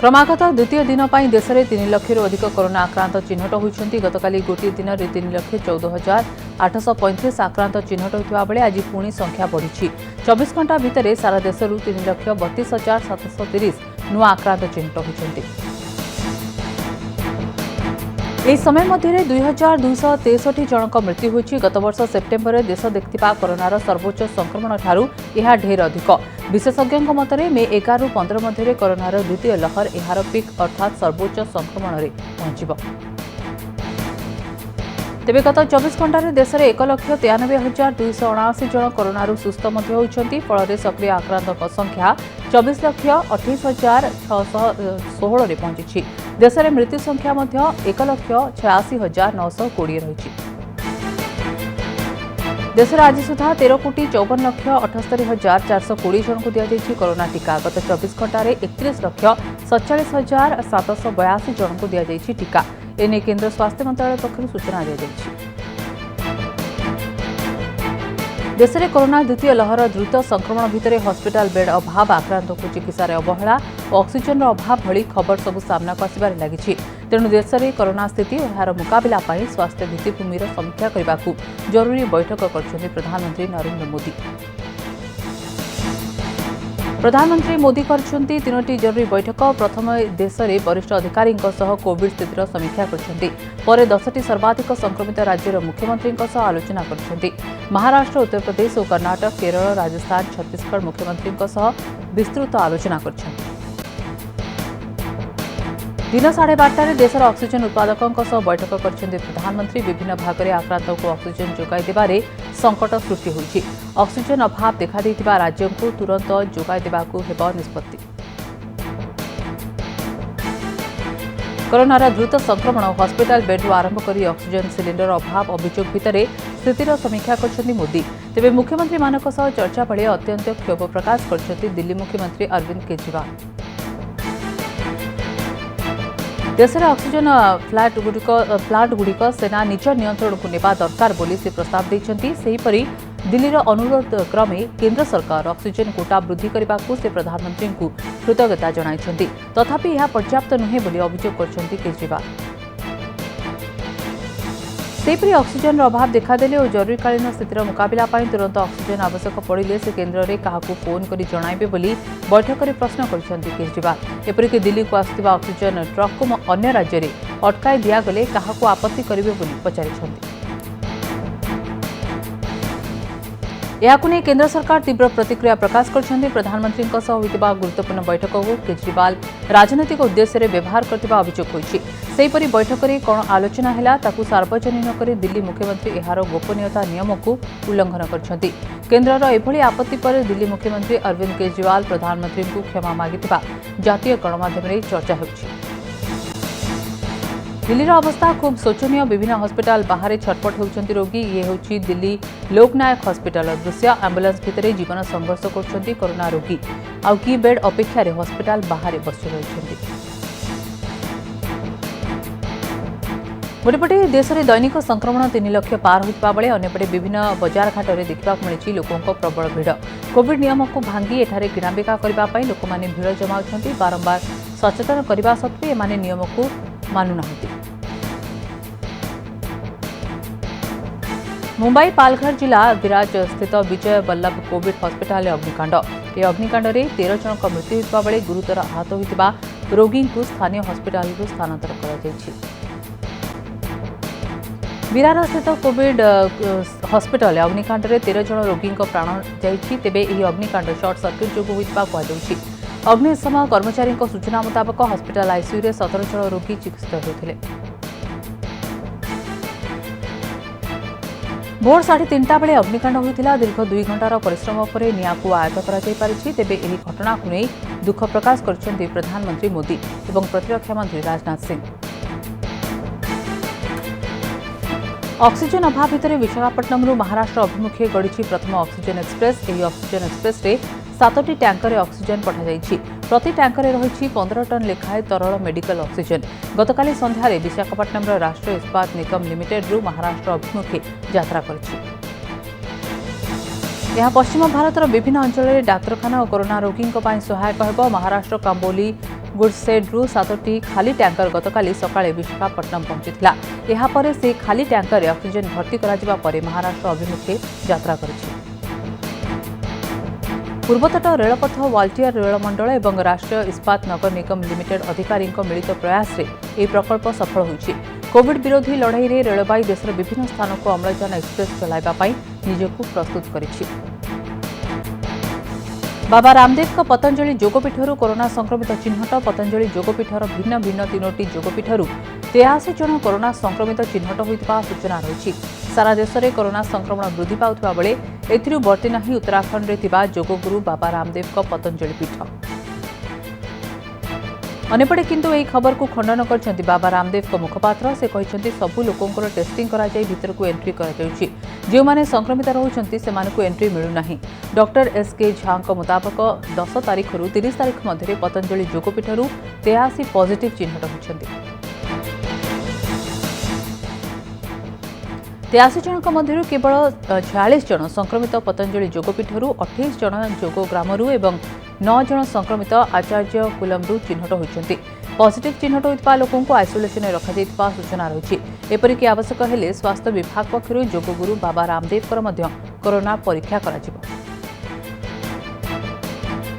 क्रमागत द्वितीय दिन पर देश में 3 लाख अधिक कोरोना आक्रांत चिन्हट होती। गतकाली गोटे दिन में 3,14,835 आक्रांत चिन्हट होता बेले आज पुणी संख्या बढ़ी। 24 घंटा भितर सारा देश 3,32,730 नुआ आक्रांत चिन्हट होती। यह समय मध्य 2,263 जनक मृत्यु होती। गत वर्ष सेप्टेम्बर में देश देखा कोरोनार सर्वोच्च संक्रमण ठारू यह ढेर अधिक। विशेषज्ञों मतरे मे 11 ରୁ 15 मध्य कोरोनार द्वितीय लहर एहार पिक अर्थात सर्वोच्च संक्रमण में पहुंचब। तेबे गत 24 घंटे देश में 1,93,279 जन कोरोना सुस्थ होती। फल सक्रिय आक्रांतों संख्या 24,38,616 में पहुंची। देश में मृत्यु संख्या 1,86,920 रही। देश में आज सुधा 13,54,78,420 जन को दि कोरोना टीका। गत 24 घंटे 31,47,782 जन को दि टीका। एने केंद्र स्वास्थ्य मंत्रालय पक्षर सूचना दी। देश में कोरोना द्वितीय लहर द्रुत संक्रमण भितर हॉस्पिटल बेड अभाव, आक्रांतों को चिकित्सा अवहेला और ऑक्सीजन अभाव भली खबर सबू सामना को आसबार लगी। तेणु देश में कोरोना स्थिति और यार मुकाबला पर स्वास्थ्य भित्तिभूमि समीक्षा करने को जरूरी बैठक कर प्रधानमंत्री नरेंद्र मोदी। प्रधानमंत्री मोदी करछन्ती 3टी जरूरी बैठक। प्रथम देश में वरिष्ठ अधिकारी कोविड स्थितिर समीक्षा करछन्ती। परे 10टी सर्वाधिक संक्रमित राज्यर मुख्यमंत्री आलोचना करछन्ती। महाराष्ट्र, उत्तर प्रदेश और कर्नाटक, केरल, राजस्थान, छत्तीसगढ़ मुख्यमंत्री विस्तृत आलोचना करछन्ती। दिन 12:30 देशर ऑक्सीजन उत्पादकों बैठक करछन्ती प्रधानमंत्री। विभिन्न भाग में आक्रांतों को ऑक्सीजन जोगाई देबारे संकट सृष्टि होइछि। ऑक्सीजन अभाव देखा देइथिबा राज्यों को तुरंत जोगाई देबाकू हेबो निष्पत्ति। कोरोनार द्रुत संक्रमण हॉस्पिटल बेड्रु आरंभ कर ऑक्सीजन सिलिंडर अभाव अभियोग भितर स्थितिर समीक्षा करछन्ती मोदी। तेबे मुख्यमंत्री मानक सह चर्चा बेले अत्यंत क्षोभ प्रकाश करछन्ती दिल्ली मुख्यमंत्री अरविंद केजरीवाल। देश में ऑक्सीजन प्लांट गुड़िक सेना निज नियंत्रण को नेबा दरकार बोली से प्रस्ताव देइछन्ती। सेहीपरि दिल्लीर अनुरोध क्रमे केंद्र सरकार ऑक्सीजन कोटा वृद्धि करने को से प्रधानमंत्री को कृतज्ञता जणाइछन्ती। तथापि यह पर्याप्त नुहे बोली अभियोग करछन्ती केजरीवाल। सेहीपरि ऑक्सीजन अभाव देखादेले और जरूरीकालीन स्थितिर मुकाबला पर तुरंत ऑक्सीजन आवश्यक पड़े से केन्द्र में क्या फोन कर जणाइबे बोली बैठक में प्रश्न करछन्ती केजरीवाल। एपरिक दिल्ली को आसुथिबा ऑक्सीजन ट्रक को अन्य राज्य में अटकाई दिगले क्या आपत्ति करेंगे बोली पचारिछन्ती। याकु नहीं केंद्र सरकार तीव्र प्रतिक्रिया प्रकाश करछन्ती। प्रधानमंत्री होइतिबा गुरुत्वपूर्ण बैठक को केजरीवाल राजनैतिक उद्देश्य रे व्यवहार करथिबा अभियोग होइछि। सेहीपरि बैठक में कौन आलोचना हैला ताकू सार्वजनिक कर दिल्ली मुख्यमंत्री एहार गोपनीयता नियम को उल्लंघन करछन्ती। केन्द्रर एभली आपत्ति पर दिल्ली मुख्यमंत्री अरविंद केजरीवाल प्रधानमंत्री को क्षमा मागिथिबा जातीय गणमाध्यम रे चर्चा होइछि। दिल्लीर अवस्था खूब शोचनीय। विभिन्न हॉस्पिटल बाहर छटपट होउछन्ती रोगी। ये होछि दिल्ली लोकनायक हॉस्पिटल दृश्य। एम्बुलेंस भितर जीवन संघर्ष करछन्ती कोरोना रोगी। आउ की बेड अपेक्षा रे हॉस्पिटल बाहर बसी रहिछन्ती। गोटेपटे देश में दैनिक संक्रमण 3 लाख पार होता बेले अन्यपटे विभिन्न बजार घाट में देखा मिली लोकों प्रबल भिड़। कोविड नियम को भांगी एठारे किणाबिका करने लोक मैंने भिड़ जमाउछन्ती। बारंबार सचेतन करने सत्वे एमाने नियम को मानुना। मुंबई पालघर जिला विराज स्थित विजय वल्लभ कोविड हॉस्पिटल अग्निकांड। यह अग्निकांड में 13 जन मृत्यु होता बेले गुरुतर आहत होता रोगी को स्थानीय हॉस्पिटल स्थानांतर कर। विरार स्थित कोविड हॉस्पिटल अग्निकांड में 13 जन रोगी प्राण जाइछि। तेबे यह अग्निकांड शॉर्ट सर्किट जोगु होइतिबा कहजाउछि। अग्निशम कर्मचारी सूचना मुताबक हॉस्पिटल आईसीयू रे 17 जन रोगी चिकित्सित होते। भोर 3:30 बेले अग्निकांड होता। दीर्घ 2 घंटार परिश्रम पर निया को आयत्त कर तेबे यह घटना को नहीं दुख प्रकाश करछन्ती प्रधानमंत्री मोदी और प्रतिरक्षा मंत्री राजनाथ सिंह। ऑक्सीजन अभाव भितर विशाखापट्टनम महाराष्ट्र अभिमुखे गढ़ी प्रथम ऑक्सीजन एक्सप्रेस। यह ऑक्सीजन एक्सप्रेस रे 7टी टैंकर ऑक्सीजन पठाई। प्रति टैंकर रही 15 टन लेखाएं तरल मेडिकल ऑक्सीजन। गतकाली संध्यारे विशाखापट्टनम राष्ट्रीय इस्पात निगम लिमिटेड रु महाराष्ट्र अभिमुखे यात्रा करछि। यह पश्चिम भारतर विभिन्न अंचल में डाक्तखाना और कोरोना रोगी सहायक होब। महाराष्ट्र कांबोली गुड्स शेड्रु 7टी खाली टैंकर गतकाली सकाळे विशाखापट्टनम पहुंचीथिला। एहा परे से खाली टैंकर ऑक्सीजन भर्ती कराजिबा परे महाराष्ट्र अभिमुखे यात्रा करिछि। पूर्वतट रेलपथ वाल्टियर रेलमंडल और राष्ट्रीय इस्पात नगर निगम लिमिटेड अधिकारी मिलित प्रयास रे यह प्रकल्प सफल होइछि। कोविड विरोधी लड़ाई रे रेलबाई देशर विभिन्न स्थान को अम्लजान एक्सप्रेस चलाइबा निजकु प्रस्तुत करिछि। बाबा रामदेव पतंजलि योगपीठर कोरोना संक्रमित चिन्हट पतंजलि योगपीठर भिन्न भिन्न 3टी योगपीठर 83 जन कोरोना संक्रमित चिन्हट होइतिबा सूचना रही। सारा देश में कोरोना संक्रमण वृद्धि पाउथिबा बेले एथिरु बर्ती नाही उत्तराखंड रे थिबा योगगुरु बाबा रामदेव पतंजलि पीठ। अनेपटे किंतु एही खबर को खंडन करछन्ति बाबा रामदेव मुखपात्र। से कहिसन्ति सबु लोकंकर टेस्टिंग करा जाई भीतर को एंट्री करा जाउछि। जो माने संक्रमित रहउछन्ति सेमानकु एंट्री मिलु नाही। डॉक्टर एसके झा मुताबक 10 तारिख रु 30 तारिख मध्य पतंजलि योगपीठर 83 पॉजिटिव चिन्हट होइछन्ति। 83 जनक मध्य केवल 46 जन संक्रमित पतंजलि योगपीठर 28 जन योगग्रामरू एवं 9 जन संक्रमित आचार्य कुलमरू चिन्हट होइछन्ति। पॉजिटिव चिन्हट होइतबा लोकंकु आइसोलेशन रखा जाइतबा सूचना रही। एपरिक आवश्यक हेले स्वास्थ्य विभाग पक्षरु योगगुरु बाबा रामदेव मध्य कोरोना परीक्षा कराजिबो।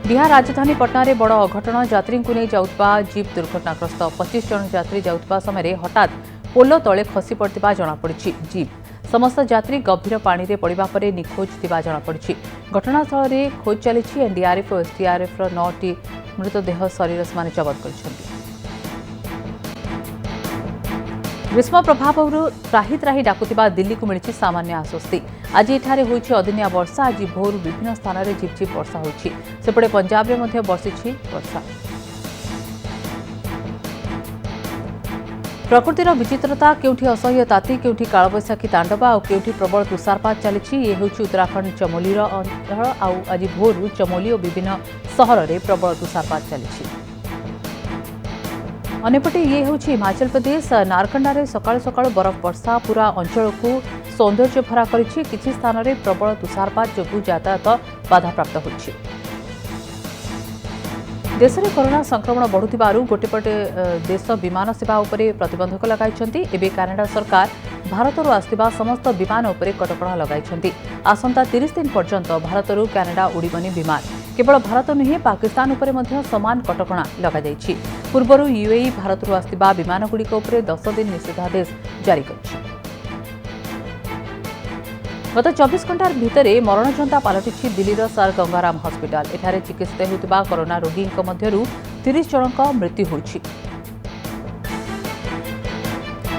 बिहार राजधानी पटना रे बड़ अघटन यात्री को नहीं जाउतबा जीप दुर्घटनाग्रस्त 25 जन यात्री जाउतबा समय हठात पोलो तले खसी पड़तिबा जणा पड़िछि। जीप समस्त यात्री गभीर पानी रे पड़िबा परे निखोज थिबा जणा पड़िछि। घटनास्थल रे खोज चलिछि। एनडीआरएफ और एसडीआरएफ रो 9टी मृतदेह शरीर से जबत करिसेंति। ग्रीष्म प्रभाव त्राही त्राही डाकुतिबा दिल्ली को मिली सामान्य आश्वस्ति। आज एठारे होइछि अदिनिया वर्षा। आज भोर विभिन्न स्थान में झिपझिप वर्षा होइछि। सेपटे पंजाब रे मध्य बर्षिछि वर्षा। प्रकृतिर विचित्रता केउठी असह्य ताती केउठी कालबैशाखी तांडव आउ केउठी प्रबल तुषारपात चलिछि। ये होइछि उत्तराखंड चमोलीर अंचल। आउ आज भोर चमोली और विभिन्न सहर में प्रबल तुषारपात चलिछि। अनेपटे ये होइछि हिमाचल प्रदेश। नारकंडा सकाळु सकाळु बरफ वर्षा पूरा अंचल को सौंदर्य भरा करिछि। किछि स्थान में प्रबल तुषारपात जोगु यातायात बाधाप्राप्त होइछि। देश में कोरोना संक्रमण बढ़ुथिबारु गोटेपटे देश विमान सेवा उपरे प्रतिबंधक लगाइछन्ति। एबे कनाडा सरकार भारतरू आसथिबा समस्त विमान उपरे कटकणा लगाइछन्ति। आसंता 30 दिन पर्यंत भारतरू कनाडा उड़िबनी विमान। केवल भारत नुहे पाकिस्तान उपरे मध्य समान कटकणा लगाଯାଇଛି। पूर्वरू यूएई भारतरू आसथिबा विमानगुड़िक उपरे 10 दिन निषेधादेश जारी करिछि। गत 24 घंटा भितर मरणजंता पलटिछि दिल्लीर सर गंगाराम हस्पिटाल। एठारे चिकित्सित होतिबा कोरोना रोगी मध्यरु 30 जनक मृत्यु होइछि।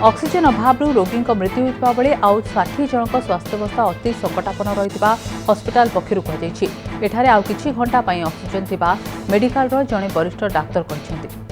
ऑक्सीजन अभाव रोगी मृत्यु होइतबा बेले आउ 60 जनक स्वास्थ्यावस्था अति संकटापन्न रहितबा हस्पिटाल पक्षरु कहिछि। एठारे आउ किछि घंटा पई ऑक्सीजन थिबा मेडिकल रो जणे वरिष्ठ डाक्टर कहिसंति।